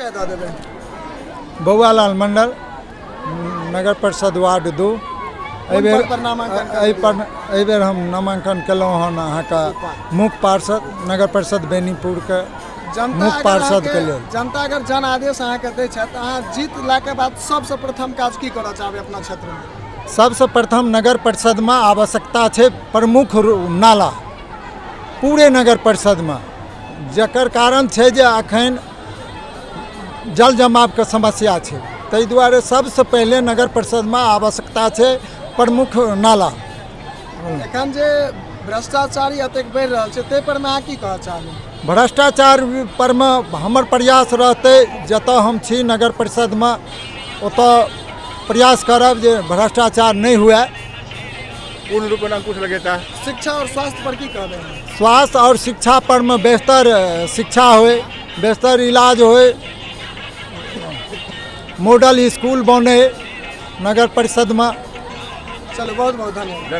बता देबे। बउआलाल मंडल, नगर परिषद वार्ड 2। एहि बेर हम नामांकन केलहुँ हन अहाँके मुख्य पार्षद नगर परिषद बेनीपुर के मुख्य पार्षद के लेल। जनता अगर जन आदेश अहाँके दै छथि, अहाँ जीतला के बाद सबसे प्रथम काज की करऽ चाहबै अपना क्षेत्र में? सबसे प्रथम नगर परिषद में आवश्यकता है प्रमुख नाला पूरे नगर परिषद में, जकर कारण है जे अखन जल जमाव के समस्या है। ताहि दुआरे सबसे पहले नगर परिषद में आवश्यकता है प्रमुख नाला। एखन जे भ्रष्टाचारी एतेक बढ़ि रहल छै, ताहि पर में अहाँ की कहऽ चाहबै? भ्रष्टाचार पर में हमर प्रयास रहते, जतऽ हम छी नगर परिषद में ओतऽ प्रयास करब जे भ्रष्टाचार नहीं हुए, पूर्ण रूप में अंकुश लगेता। शिक्षा और स्वास्थ्य पर की कहबै? स्वास्थ्य और शिक्षा पर में बेहतर शिक्षा होए, बेहतर इलाज होए, मॉडल स्कूल बने नगर परिषद में। चलो बहुत बहुत धन्यवाद।